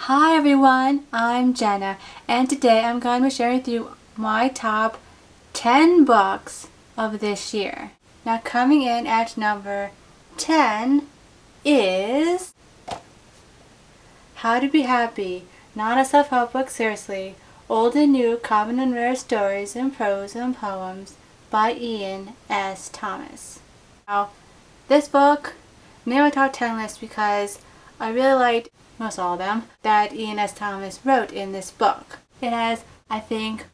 Hi everyone, I'm Jenna, and today I'm going to share with you my top 10 books of this year. Now coming in at number 10 is How to Be Happy, not a self-help book, seriously. Old and new, common and rare stories in prose and poems by Ian S. Thomas. Now, this book made my top 10 list because I really liked most all of them that Ian S. Thomas wrote in this book. It has, I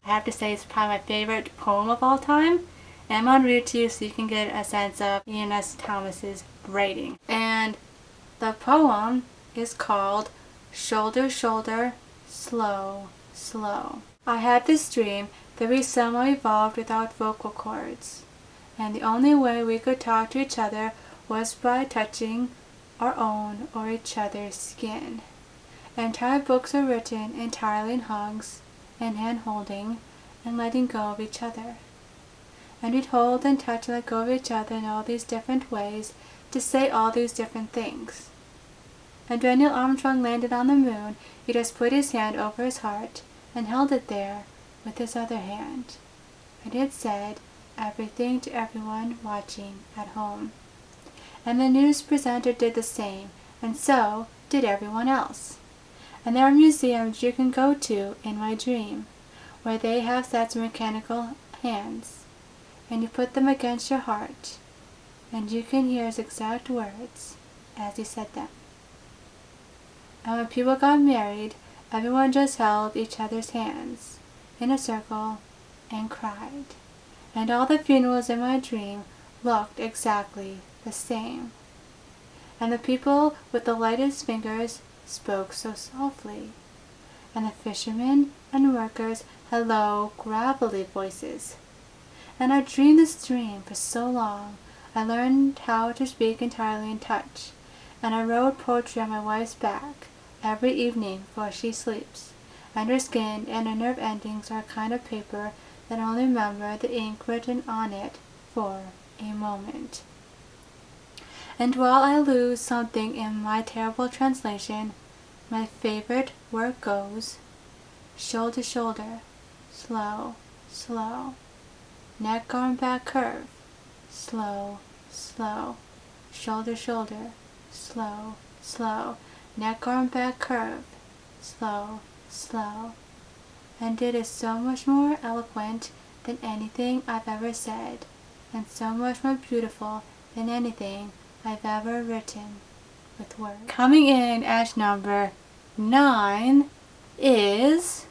have to say, it's probably my favorite poem of all time. And I'm going to read it to you so you can get a sense of Ian S. Thomas's writing. And the poem is called Shoulder, Shoulder, Slow, Slow. I had this dream that we somehow evolved without vocal cords. And the only way we could talk to each other was by touching our own or each other's skin. Entire books are written entirely in hugs and hand-holding and letting go of each other. And we'd hold and touch and let go of each other in all these different ways to say all these different things. And when Neil Armstrong landed on the moon, he just put his hand over his heart and held it there with his other hand. And it said everything to everyone watching at home. And the news presenter did the same, and so did everyone else. And there are museums you can go to in my dream, where they have sets of mechanical hands, and you put them against your heart, and you can hear his exact words as he said them. And when people got married, everyone just held each other's hands in a circle and cried. And all the funerals in my dream looked exactly the same. And the people with the lightest fingers spoke so softly. And the fishermen and workers had low, gravelly voices. And I dreamed this dream for so long, I learned how to speak entirely in touch. And I wrote poetry on my wife's back every evening before she sleeps. And her skin and her nerve endings are a kind of paper that only remember the ink written on it for a moment. And while I lose something in my terrible translation, my favorite word goes, shoulder, shoulder, slow, slow, neck, arm, back, curve, slow, slow, shoulder, shoulder, slow, slow, neck, arm, back, curve, slow, slow. And it is so much more eloquent than anything I've ever said, and so much more beautiful than anything I've ever written with words. Coming in at number 9 is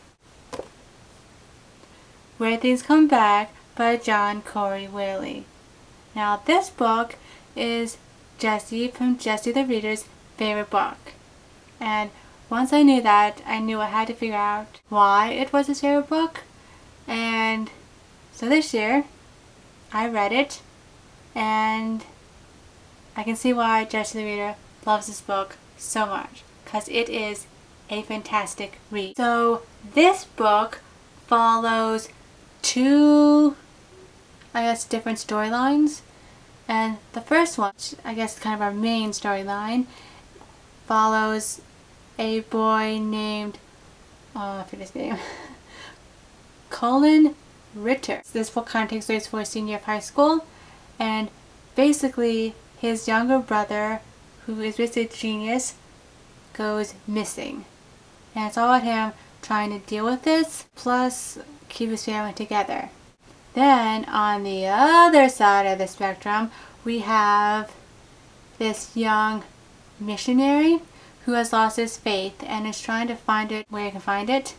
Where Things Come Back by John Corey Whaley. Now this book is Jessie from Jessie the Reader's favorite book. And once I knew that, I knew I had to figure out why it was his favorite book. And so this year, I read it, and I can see why Jessie the Reader loves this book so much, because it is a fantastic read. So this book follows two, different storylines. And the first one, which kind of our main storyline, follows a boy named, I forget his name, Colin Ritter. This book kind of takes place for a senior of high school, and basically his younger brother, who is basically a genius, goes missing. And it's all about him trying to deal with this, plus keep his family together. Then on the other side of the spectrum, we have this young missionary who has lost his faith and is trying to find it where he can find it.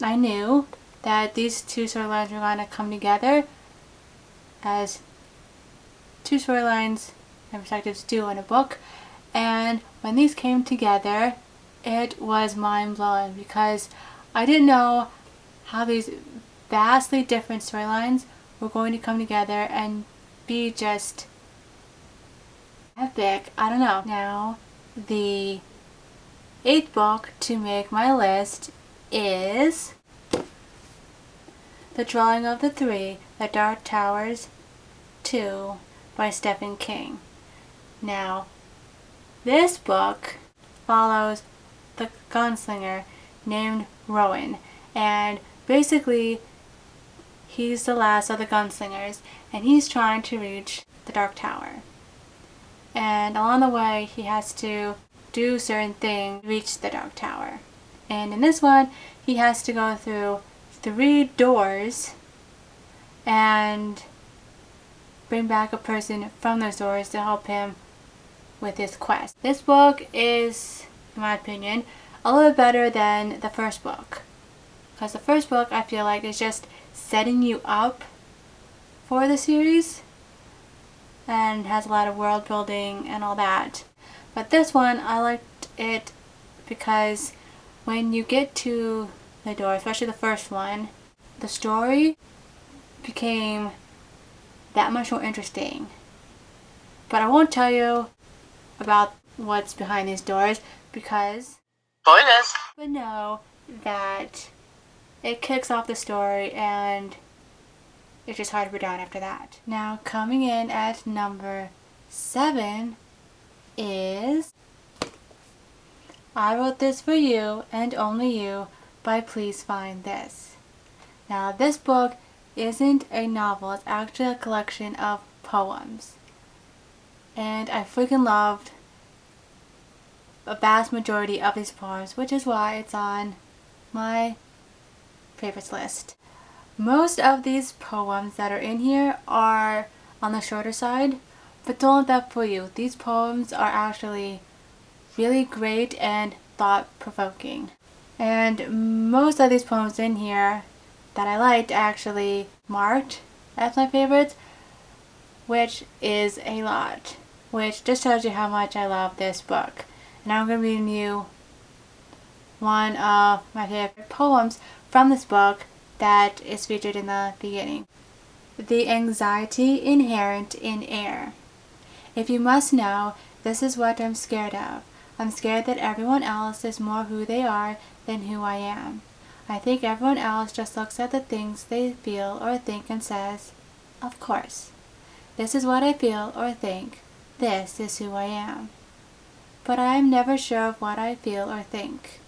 I knew that these two storylines were going to come together as two storylines and perspectives do in a book, and when these came together, it was mind-blowing because I didn't know how these vastly different storylines were going to come together and be just epic. I don't know. Now, the 8th book to make my list is The Drawing of the Three, The Dark Towers 2 by Stephen King. Now, this book follows the gunslinger named Rowan, and basically he's the last of the gunslingers, and he's trying to reach the Dark Tower. And along the way, he has to do certain things to reach the Dark Tower. And in this one, he has to go through 3 doors and bring back a person from those doors to help him with his quest. This book is, in my opinion, a little bit better than the first book. Because the first book, I feel like, is just setting you up for the series and has a lot of world building and all that. But this one, I liked it because when you get to the door, especially the first one, the story became that much more interesting. But I won't tell you about what's behind these doors because spoilers. But know that it kicks off the story and it's just hard to put down after that. Now, coming in at number 7 is I Wrote This For You and Only You by Please Find This. Now, this book isn't a novel, it's actually a collection of poems. And I freaking loved a vast majority of these poems, which is why it's on my favorites list. Most of these poems that are in here are on the shorter side, but don't let that fool you. These poems are actually really great and thought-provoking. And most of these poems in here that I liked actually marked as my favorites, which is a lot. Which just tells you how much I love this book. And I'm going to read you one of my favorite poems from this book that is featured in the beginning. The anxiety inherent in air. If you must know, this is what I'm scared of. I'm scared that everyone else is more who they are than who I am. I think everyone else just looks at the things they feel or think and says, of course. This is what I feel or think. This is who I am. But I am never sure of what I feel or think.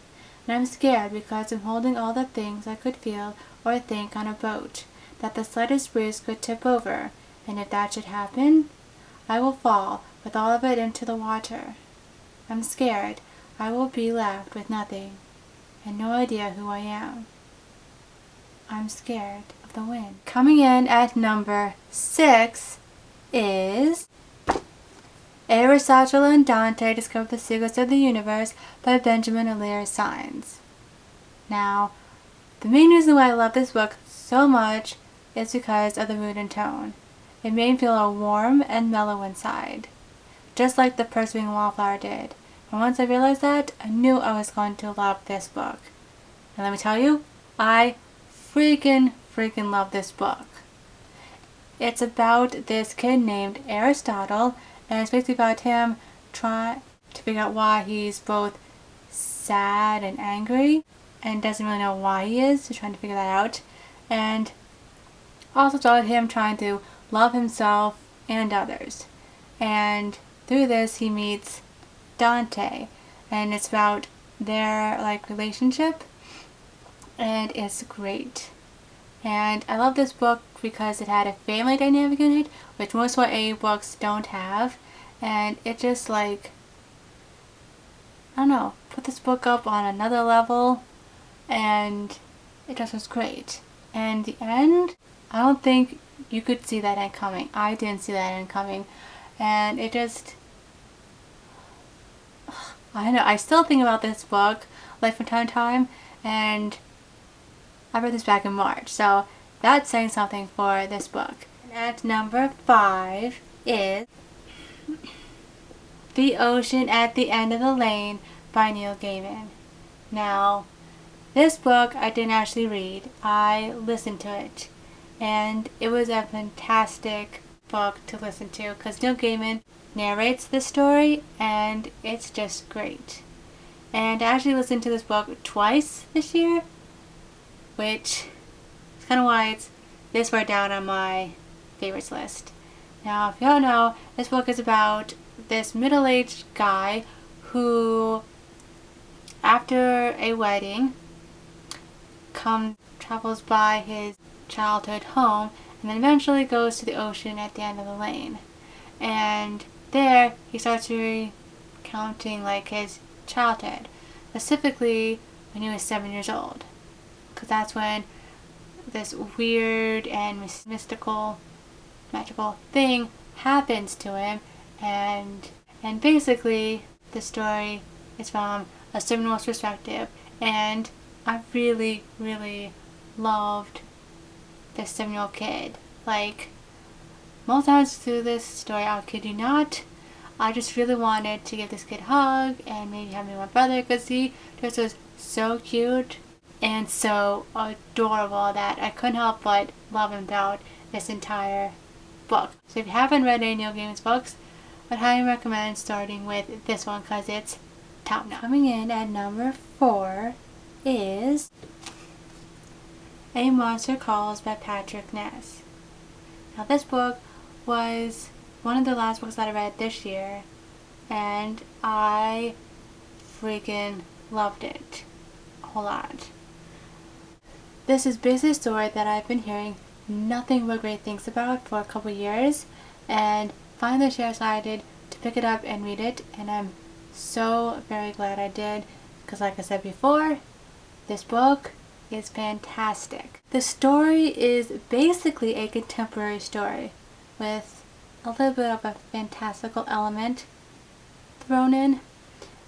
And I'm scared because I'm holding all the things I could feel or think on a boat, that the slightest breeze could tip over, and if that should happen, I will fall with all of it into the water. I'm scared I will be left with nothing, and no idea who I am. I'm scared of the wind. Coming in at number 6 is Aristotle and Dante Discover the Secrets of the Universe by Benjamin Alire Sainz. Now, the main reason why I love this book so much is because of the mood and tone. It made me feel warm and mellow inside, just like The Pursuing Wallflower did. And once I realized that, I knew I was going to love this book. And let me tell you, I freaking love this book. It's about this kid named Aristotle, and it's basically about him trying to figure out why he's both sad and angry and doesn't really know why he is, so trying to figure that out. And also about him trying to love himself and others. And through this he meets Dante, and it's about their relationship, and it's great. And I love this book because it had a family dynamic in it, which most YA books don't have, and it just I don't know, put this book up on another level, and it just was great. And the end, I don't think you could see that end coming. I didn't see that end coming, and it just, I don't know, I still think about this book from time to time, and I read this back in March, so that's saying something for this book. And at number 5 is The Ocean at the End of the Lane by Neil Gaiman. Now, this book I didn't actually read. I listened to it, and it was a fantastic book to listen to because Neil Gaiman narrates the story, and it's just great. And I actually listened to this book twice this year, which is kind of why it's this far down on my favorites list. Now, if you don't know, this book is about this middle-aged guy who after a wedding, travels by his childhood home, and then eventually goes to the ocean at the end of the lane. And there he starts recounting like his childhood, specifically when he was 7 years old, because that's when this weird and mystical, magical thing happens to him. And basically the story is from a 7-year-old's perspective, and I really, really loved this 7-year-old kid. Like, most times through this story, I'll kid you not, I just really wanted to give this kid a hug and maybe have him with my brother, because he just was so cute and so adorable that I couldn't help but love him throughout this entire book. So if you haven't read any Neil Gaiman's books, I'd highly recommend starting with this one because it's top notch. Coming in at number 4 is A Monster Calls by Patrick Ness. Now this book was one of the last books that I read this year, and I freaking loved it a whole lot. This is basically a story that I've been hearing nothing but great things about for a couple years, and finally I decided to pick it up and read it, and I'm so very glad I did, because like I said before, this book is fantastic. The story is basically a contemporary story with a little bit of a fantastical element thrown in,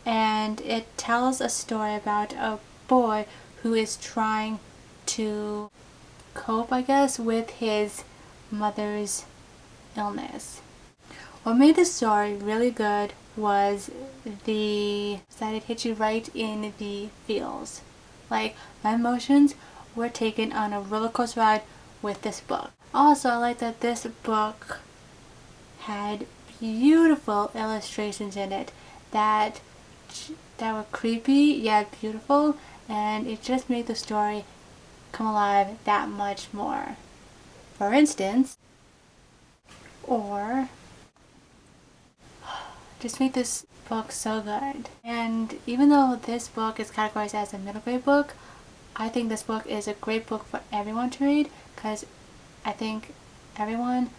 and it tells a story about a boy who is trying to cope, I guess, with his mother's illness. What made the story really good was that it hit you right in the feels. Like, my emotions were taken on a roller coaster ride with this book. Also, I like that this book had beautiful illustrations in it that were creepy yet beautiful, and it just made the story come alive that much more. For instance, just made this book so good. And even though this book is categorized as a middle grade book, I think this book is a great book for everyone to read, because I think everyone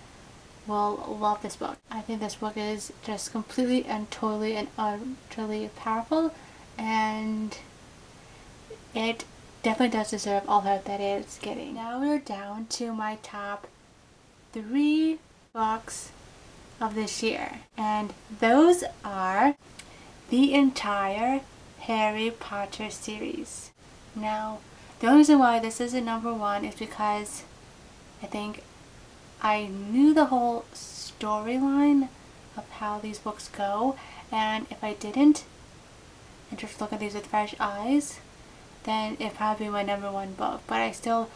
will love this book. I think this book is just completely and totally and utterly powerful, and it definitely does deserve all the help that it's getting. Now we're down to my top 3 books of this year, and those are the entire Harry Potter series. Now, the only reason why this isn't number 1 is because I think I knew the whole storyline of how these books go, and if I didn't, and just look at these with fresh eyes, then it'd probably be my number 1 book. But I still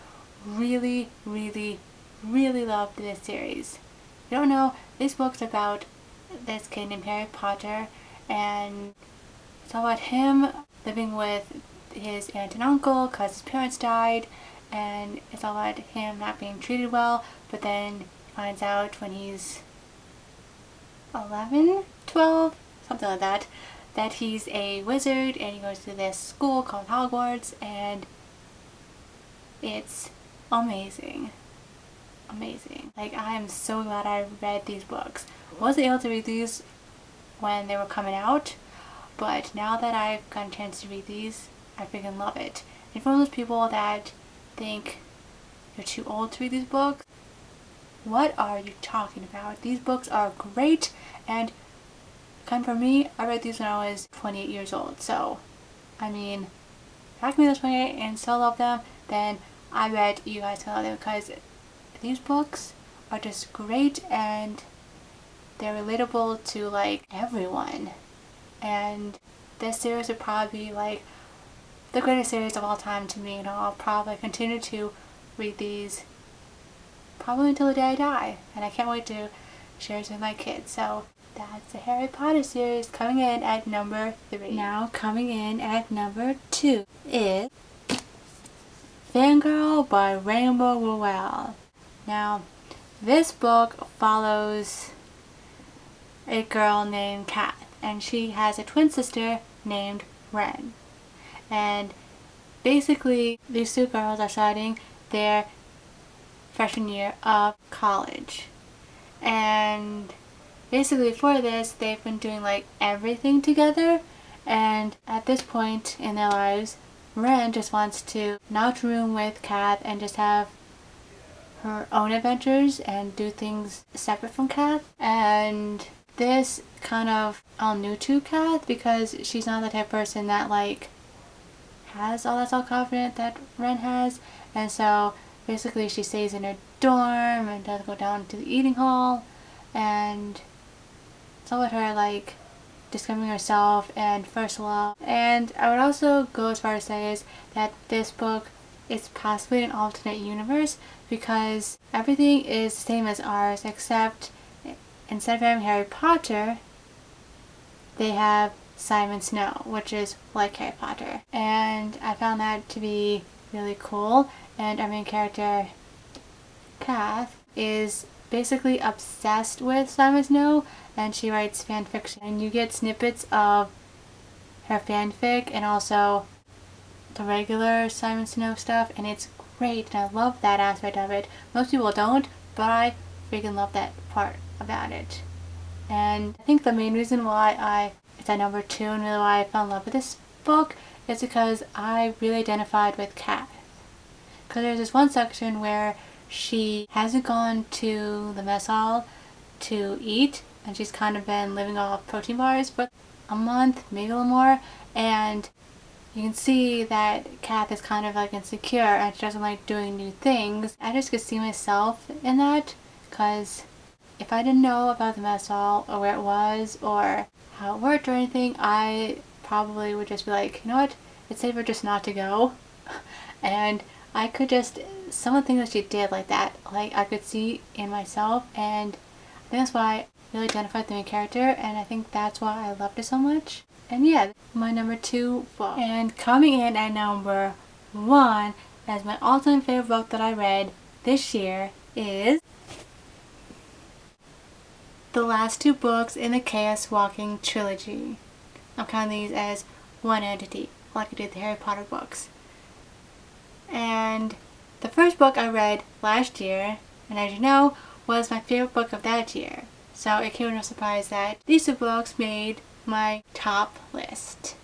really, really, really loved this series. If you don't know, this book's about this kid named Harry Potter, and it's all about him living with his aunt and uncle because his parents died, and it's all about him not being treated well, but then he finds out when he's 11, 12, something like that, that he's a wizard, and he goes to this school called Hogwarts, and it's amazing. Amazing. Like, I am so glad I read these books. I wasn't able to read these when they were coming out, but now that I've gotten a chance to read these, I freaking love it. And for those people that think you're too old to read these books, what are you talking about? These books are great, and kind of for me, I read these when I was 28 years old. So, I mean, if I can read those 28 and still love them, then I bet you guys can love them, because these books are just great, and they're relatable to like everyone. And this series would probably be like the greatest series of all time to me, and I'll probably continue to read these probably until the day I die, and I can't wait to share it with my kids. So that's the Harry Potter series, coming in at number 3. Now coming in at number 2 is Fangirl by Rainbow Rowell. Now, this book follows a girl named Kath, and she has a twin sister named Ren. And basically, these two girls are starting their freshman year of college. And basically for this, they've been doing like everything together. And at this point in their lives, Ren just wants to not room with Kath and just have her own adventures and do things separate from Kath. And this kind of all new to Kath because she's not the type of person that like has all that self-confidence that Ren has. And so basically she stays in her dorm and doesn't go down to the eating hall. And it's all about her like discovering herself and first love. And I would also go as far as say is that this book is possibly an alternate universe because everything is the same as ours except instead of having Harry Potter, they have Simon Snow, which is like Harry Potter. And I found that to be really cool. And our main character, Kath, is basically obsessed with Simon Snow, and she writes fan fiction. And you get snippets of her fanfic and also the regular Simon Snow stuff, and it's great, and I love that aspect of it. Most people don't, but I freaking love that part about it. And I think the main reason why it's at number 2 and really why I fell in love with this book is because I really identified with Kath. Because there's this one section where she hasn't gone to the mess hall to eat, and she's kind of been living off protein bars for a month, maybe a little more, and you can see that Kath is kind of like insecure and she doesn't like doing new things. I just could see myself in that because if I didn't know about the mess hall or where it was or how it worked or anything, I probably would just be like, you know what, it's safer just not to go. And I could just, some of the things that she did like that, like I could see in myself, and I think that's why I really identified with the main character, and I think that's why I loved it so much. And yeah, my number 2 book. And coming in at number 1 as my all-time favorite book that I read this year is the last 2 books in the Chaos Walking trilogy. I'm counting these as one entity, like I did the Harry Potter books. And the first book I read last year, and as you know, was my favorite book of that year. So it came as no surprise that these 2 books made my top list.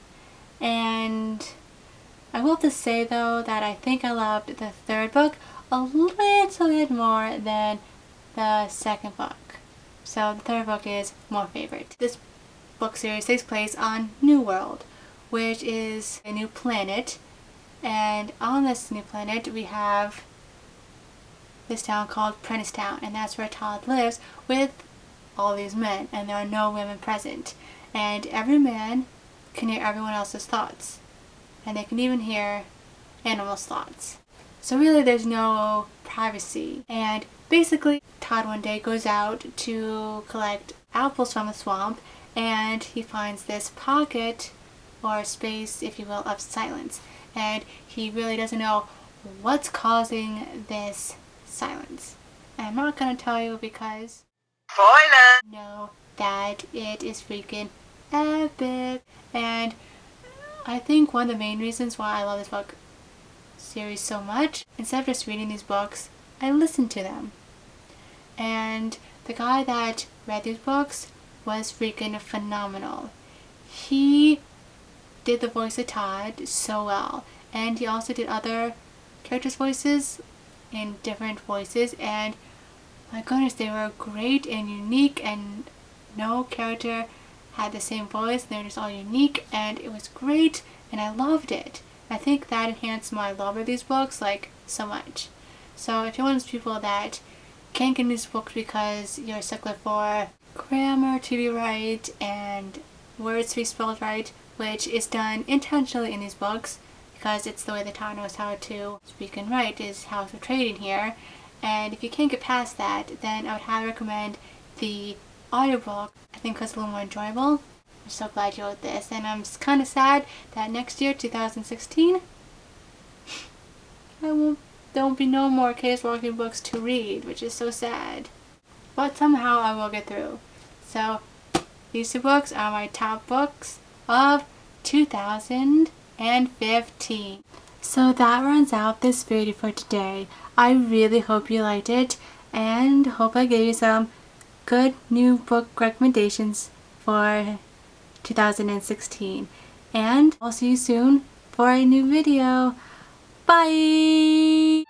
And I will have to say though that I think I loved the third book a little bit more than the second book. So the third book is more favorite. This book series takes place on New World, which is a new planet. And on this new planet we have this town called Prentice Town, and that's where Todd lives with all these men, and there are no women present. And every man can hear everyone else's thoughts, and they can even hear animals' thoughts. So really there's no privacy. And basically Todd one day goes out to collect apples from the swamp, and he finds this pocket or space, if you will, of silence. And he really doesn't know what's causing this silence. And I'm not going to tell you because spoiler! Know that it is freaking epic. And I think one of the main reasons why I love this book series so much, instead of just reading these books, I listen to them. And the guy that read these books was freaking phenomenal. He did the voice of Todd so well, and he also did other characters' voices in different voices, and my goodness, they were great and unique, and no character had the same voice. They were just all unique, and it was great, and I loved it. I think that enhanced my love of these books like so much. So if you're one of those people that can't get these books because you're a stickler for grammar to be right and words to be spelled right, which is done intentionally in these books because it's the way that Todd knows how to speak and write, is how it's portrayed in here. And if you can't get past that, then I would highly recommend the audiobook. I think it's a little more enjoyable. I'm so glad you wrote this, and I'm kind of sad that next year, 2016, there won't be no more Chaos Walking books to read, which is so sad. But somehow I will get through. So these 2 books are my top books of 2016. and 15. So that runs out this video for today. I really hope you liked it and hope I gave you some good new book recommendations for 2016. And I'll see you soon for a new video. Bye!